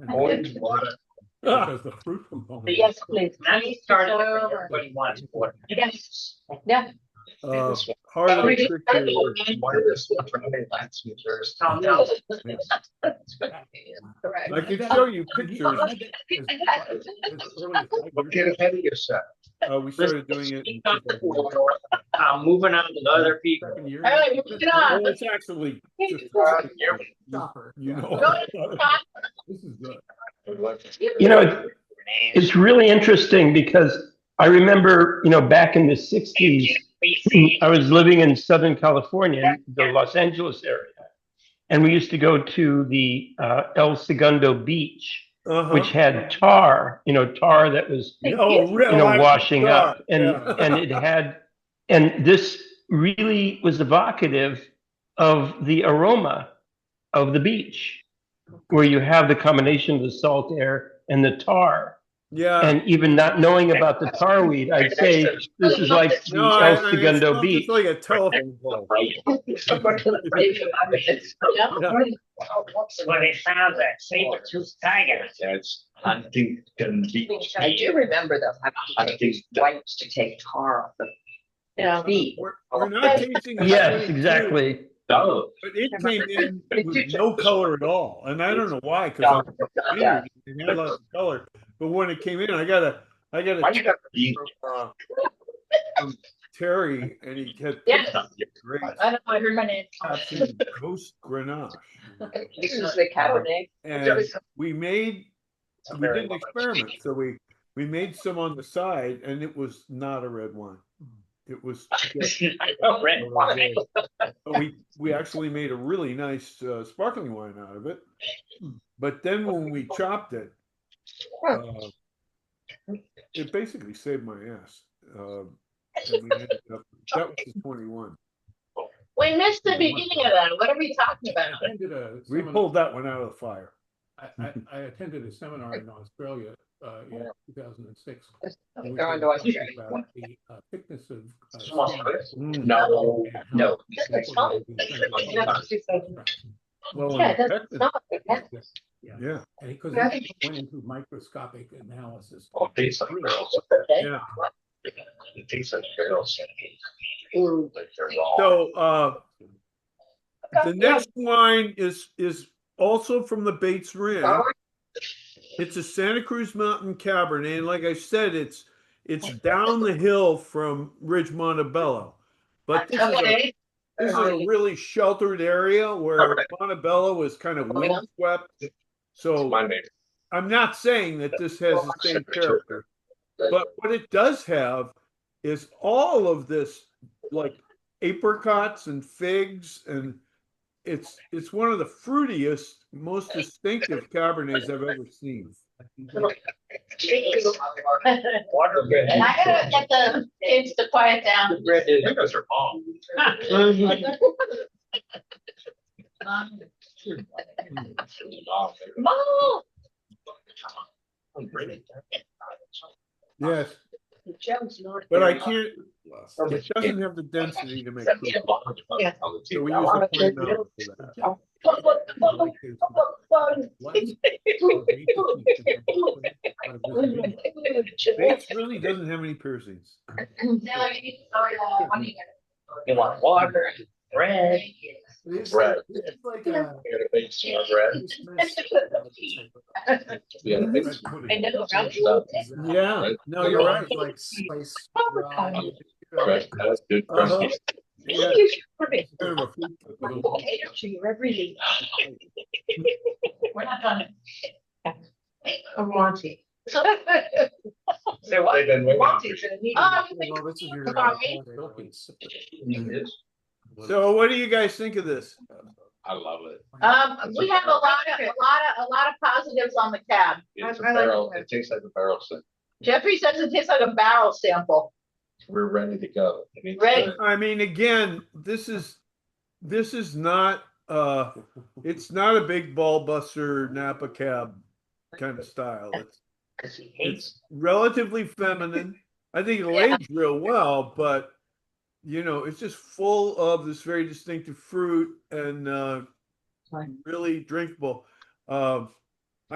Orange water. Because the fruit component. Yes, please. Now you started where everybody wants water. Yes. Yeah. Part of the trick here is I can show you pictures. Get ahead of yourself. We started doing it. Moving on to the other people. Hey, moving on. Well, it's actually just, Stopper. you know. This is good. You know, it's really interesting because I remember, you know, back in the 60s, I was living in Southern California, the Los Angeles area, and we used to go to the El Segundo beach, which had tar, you know, tar that was, washing up, and it had, and this really was evocative of the aroma of the beach, where you have the combination of the salt air and the tar. Yeah. And even not knowing about the tar weed, I'd say this is like the El Segundo beach. It's like a telephone pole. When they found that saber-toothed tiger. That's Huntington Beach. I do remember though, having wipes to take tar off the feet. We're not tasting it. Yes, exactly. No. But it came in with no color at all, and I don't know why, because it had lots of color. But when it came in, I got a Why you got to be? from Terry, and he had great I know, I heard my name. Ghost Grenache, This is the Cabernet. and we did an experiment. So we made some on the side, and it was not a red wine. It was Red wine. we actually made a really nice sparkling wine out of it. But then when we chopped it, it basically saved my ass. And we ended up, that was the 21. We missed the beginning of that. What are we talking about? I attended a We seminar- pulled that one out of the fire. I attended a seminar in Australia in 2006. and we They're on were to talking Australia. about the thickness of No, no. Well, Yeah, in that's Texas, not. yeah. And because he went into microscopic analysis. Oh, these are girls. Yeah. These are girls. So the next wine is also from the Bates Rim. It's a Santa Cruz Mountain Cabernet, and like I said, it's down the hill from Ridge Montebello. But this is Okay. a really sheltered area where Montebello is kind of windswept. So My neighbor. I'm not saying that this has the same character, but what it does have is all of this, like apricots and figs, and it's one of the fruitiest, most distinctive Cabernets I've ever seen. Water bread. And I gotta get the kids to quiet down. The bread is. Those are bomb. Mom! Yes, Joe's not. but I can't. Last. It doesn't have the density to make Yeah. fruit. Yeah. So we use a plain milk for that. Bates really doesn't have any piercings. No, you need to start, when you get You want water, bread. It's Bread. it's like You got a big small bread. You got a big I know, right? Yeah, no, you're right. Like spice. bread. That's good. Uh-huh. Yeah, Perfect. kind of a fruit. We're not done. Or Monty. So, Say what? They've been waiting. Monty's gonna need. Well, this is your. Sorry. So what do you guys think of this? I love it. we have a lot of positives on the cab. It's a I like barrel. it. It tastes like a barrel. So Jeffrey says it tastes like a barrel sample. we're ready to go. It's Ready. good. I mean, again, this is not it's not a big ball buster Napa cab kind of style. It's relatively feminine. I think it'll age real well, but you know, it's just full of this very distinctive fruit and really drinkable. I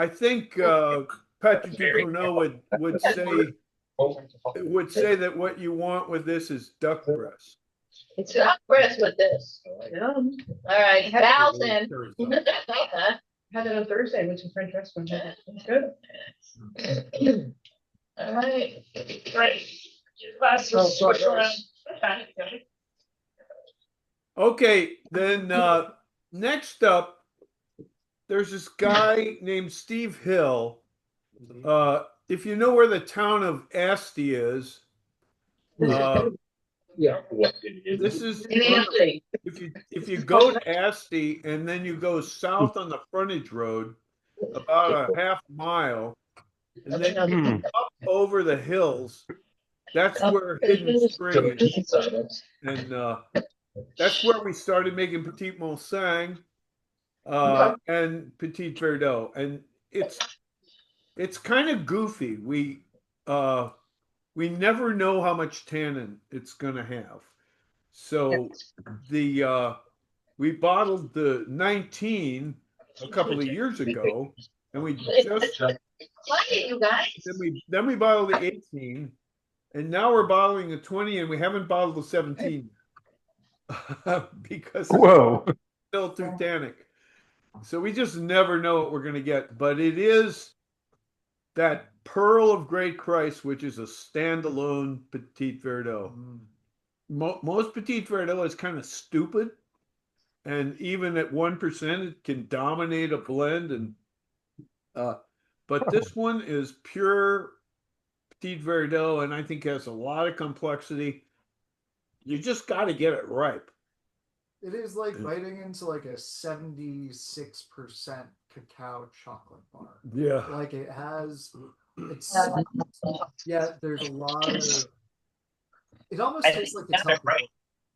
think Patrick Ducournau would say that what you want with this is duck breast. It's not breast with this. All right, Val's in. Had it on Thursday, went to a French restaurant. It's good. All right. Great. Switch around. Okay, then next up, there's this guy named Steve Hill. If you know where the town of Asti is, Yeah. What it is. this is In Anthony. if you go to Asti and then you go south on the frontage road about a half mile, and then you go up over the hills, that's where Hidden Spring is. And that's where we started making Petit Mulsanne and Petit Verdot. And it's kind of goofy. We never know how much tannin it's gonna have. So we bottled the 19 a couple of years ago, and we just Plenty, you guys. then we bottled the 18, and now we're bottling the 20, and we haven't bottled the 17 because Whoa. it's still too tannic. So we just never know what we're going to get. But it is that pearl of great price, which is a standalone Petit Verdot. Most Petit Verdot is kind of stupid, and even at 1%, it can dominate a blend. And but this one is pure Petit Verdot, and I think has a lot of complexity. You just got to get it ripe. It is like biting into like a 76% cacao chocolate bar. Yeah. Like it has, it's yeah. There's a lot of. It almost tastes like it's healthy.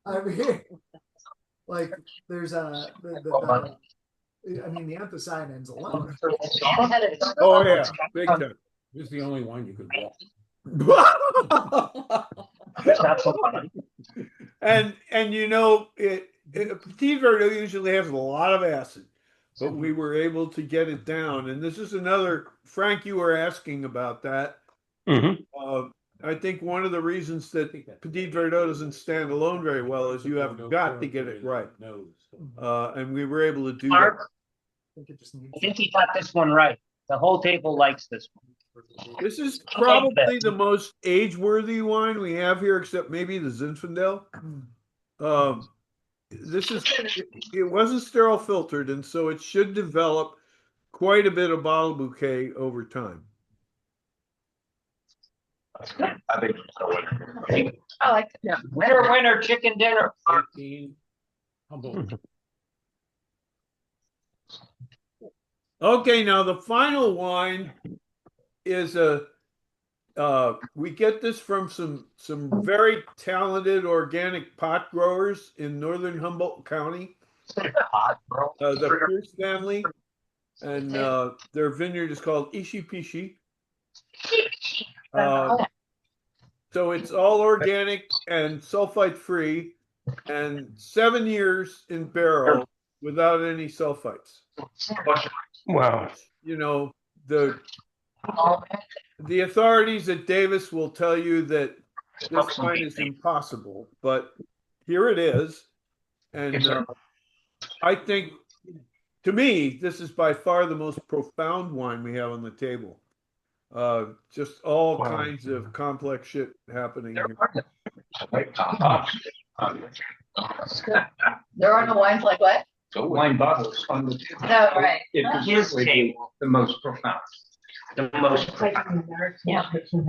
I mean, like there's a. I mean, the anthocyanins alone. Oh yeah, big time. This is the only wine you could walk. And you know Petit Verdot usually has a lot of acid, but we were able to get it down. And this is another, Frank, you were asking about that. Mm-hmm. I think one of the reasons that Petit Verdot doesn't stand alone very well is you have got to get it right. And we were able to do that. I think he got this one right. The whole table likes this one. This is probably the most age-worthy wine we have here, except maybe the Zinfandel. This is, it wasn't sterile filtered, and so it should develop quite a bit of bottle bouquet over time. I think it's a winner. I like it. Yeah, winner, chicken dinner. 13. Humboldt. Okay, now the final wine is we get this from some very talented organic pot growers in northern Humboldt County, the Pierce family, and their vineyard is called Ishi Pishi. So it's all organic and sulfite free, and 7 years in barrel without any sulfites. Wow. You know, the authorities at Davis will tell you that this wine is impossible, but here it is. And I think, to me, this is by far the most profound wine we have on the table. Just all kinds of complex shit happening here. There are no wines like what? Wine bottles on the table. No, right. It is the most profound. The most profound. Yeah. This is.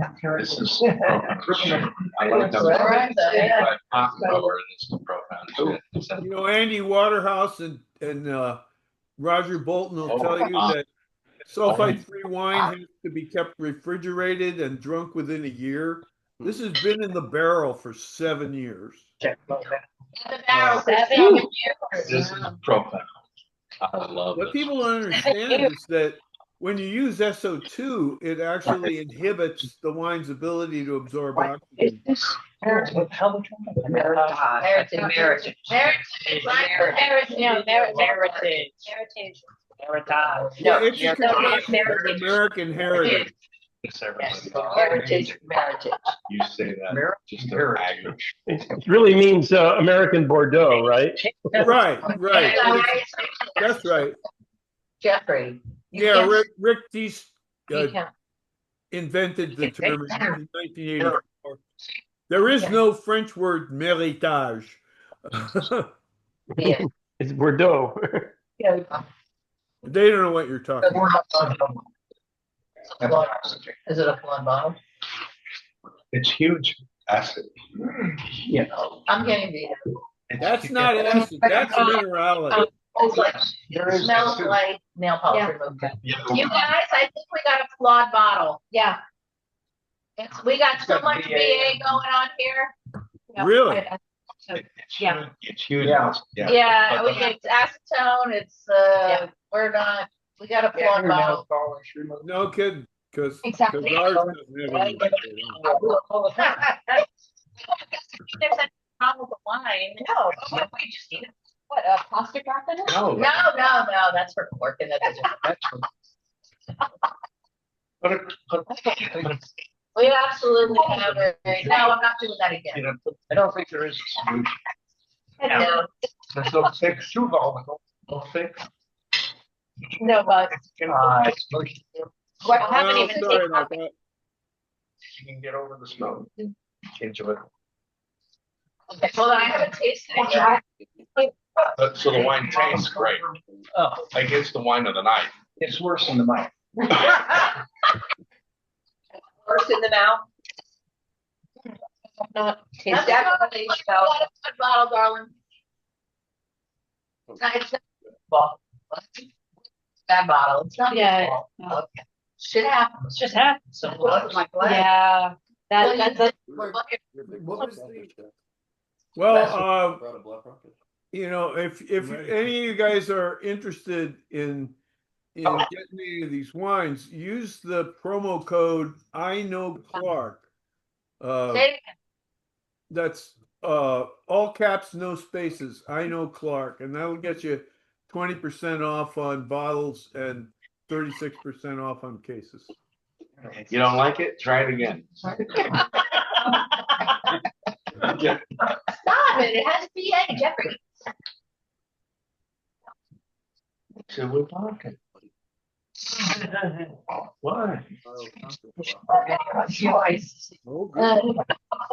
I like that. Right, yeah. This is profound. You know, Andy Waterhouse and Roger Bolton will tell you that sulfite-free wine has to be kept refrigerated and drunk within a year. This has been in the barrel for 7 years. In the barrel for 7 years. This is profound. I love What it. people don't understand is that when you use SO2, it actually inhibits the wine's ability to absorb oxygen. Heritage. Yeah, it's a connection to American heritage. Heritage. You say that just to aggravate. It really means American Bordeaux, right? Right. That's right. Jeffrey. Yeah, Rick Dees Yeah. invented the term in 1984. There is no French word méritage. Yeah. It's Bordeaux. They don't know what you're talking about. Is it a flood bottle? It's huge acid. Yeah. I'm getting the. That's not acid, that's minerality. It's like, it smells like nail polish remover. You guys, I think we got a flawed bottle. Yeah. We got so much BA going on here. Really? Yeah. It's huge. Yeah. Yeah, it's acetone, it's, we're not, we got a flawed bottle. No kidding, because Exactly. ours doesn't have any. There's a problem with the wine. No, we just need what, a plastic wrap in it? No. No, that's for cork and that's. We absolutely have it. No, I'm not doing that again. I don't think there is a solution. No. There's no fix to volatile. No fix. No, but we haven't Oh, even sorry taken about that. You can get over the smell. Enjoy it. Okay, well, I haven't tasted it yet. So the wine tastes great. Oh, Like it's the wine of the night. it's worse than the mic. Worse in the mouth. Not That's definitely not a good bottle, darling. It's not bottle. Bad bottle. It's not. Yeah. Okay. Shit happens. Just happens. So what's my plan? Yeah. That's What was the? Well, Brought a Black Rocket. you know, if Right. any of you guys are interested in getting any of these wines, use the promo code I know Clark. Say it That's all caps, no spaces. I know Clark, and that'll get you 20% off on bottles and 36% off on cases. You don't like it? Try it again. Yeah. Stop it. It has BA, Jeffrey. So we're talking. Why? Yours. Oh, good.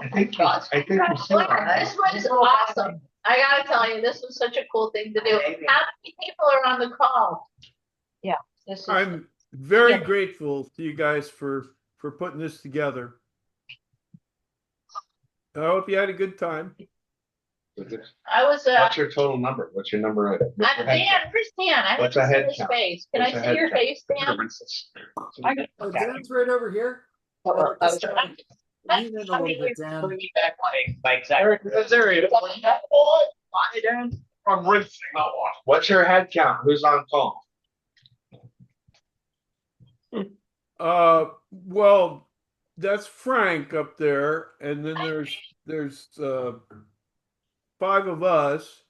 I think you see Clark, this was awesome. I gotta tell you, this was such a cool thing to do. How many people are on the call? This is, I'm very Yeah. grateful to you guys for putting this together. I hope you had a good time. I was, What's your total number? What's your number? I'm Dan, where's Dan? I What's didn't a see head his count? face. Can I What's a see head your count? face, Dan? Oh, Dan's right over here. I was Lean in a little bit, Dan. I'm rinsing. What's your head count? Who's on call? Well, that's Frank up there, and then there's 5 of us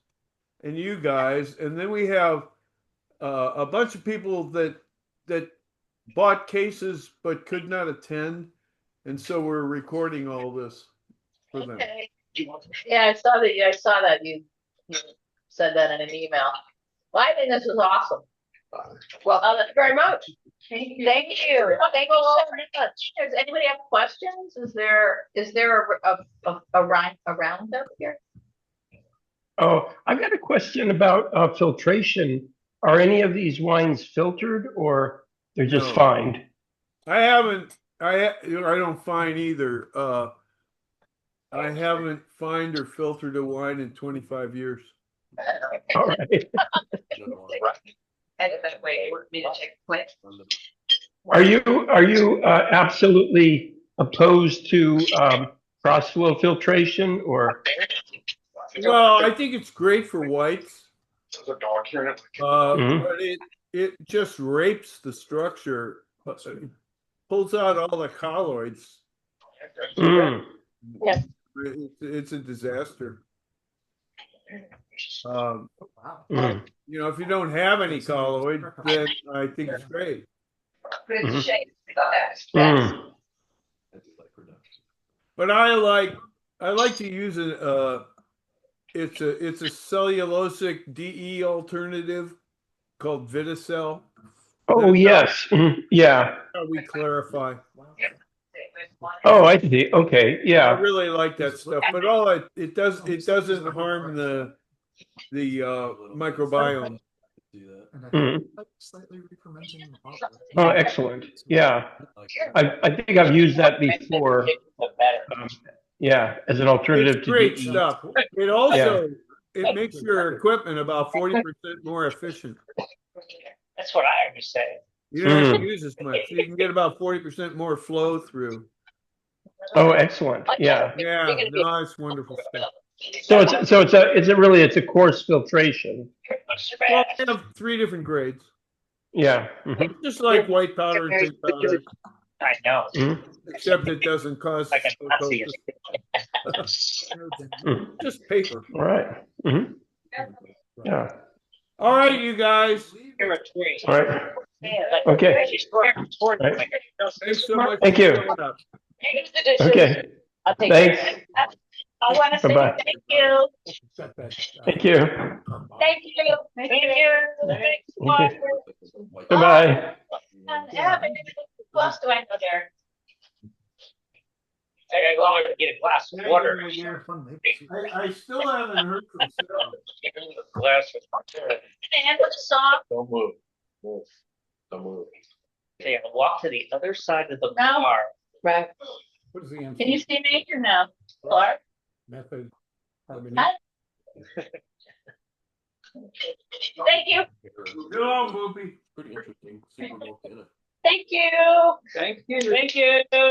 and you guys, and then we have a bunch of people that bought cases but could not attend, and so we're recording all this for them. Okay. Yeah, I saw that. I saw that you said that in an email. Well, I think this is awesome. Well, thank you very much. Thank you. Thank you so much. Does anybody have questions? Is there a roundup here? Oh, I've got a question about filtration. Are any of these wines filtered or they're just No. fined? I don't find either. I haven't fined or filtered a wine in 25 years. All right. Are you absolutely opposed to cross flow filtration or? Well, I think it's great for whites, There's a dog here. Mhm. but it just rapes the structure, pulls out all the colloids. Mm. It's a disaster. Wow. Mm. You know, if you don't have any colloid, then I think it's great. Mhm. Mm. But I like to use it's a cellulosic DE alternative called Vitacell. Oh, yes. Mhm. Yeah. How we clarify. Oh, I see. Okay. I Yeah. really like that stuff, but it doesn't harm the microbiome. And I Mhm. like slightly re-fermenting the bottle. Oh, excellent. Yeah. I think I've used that before. Yeah, as an alternative It's to great DE. stuff. It also it makes your equipment about 40% more efficient. That's what I always say. You don't have to use as much. You can get about 40% more flow through. Oh, excellent. Yeah. Yeah, no, it's wonderful stuff. It's a coarse filtration. Well, we have 3 different grades, Yeah. Mhm. just like white powder and pink powder, I know. Mhm. except it doesn't cause Like a Nazi. Mhm. just paper. All right. Mhm. Yeah. All right, you guys. You're a tree. All right. Okay. Right. Thanks so much. Thank for you. showing up. Okay. I'll take Thanks. I want to say Bye-bye. thank you. Thank you. Thank you. Thank you. Thanks, Okay. Walker. Goodbye. Evan, who else do I know there? I gotta go over and get a glass of water. I still haven't heard from Sarah. Glass of water. And with a song. Don't move. Don't move. Okay, I'll walk to the other side of the No. bar. right. What is the Can you see me here now, Clark? method? Huh? Thank you. Go on, Boopy. Pretty interesting. Super volcanic. Thank you. Thank you. Thank you.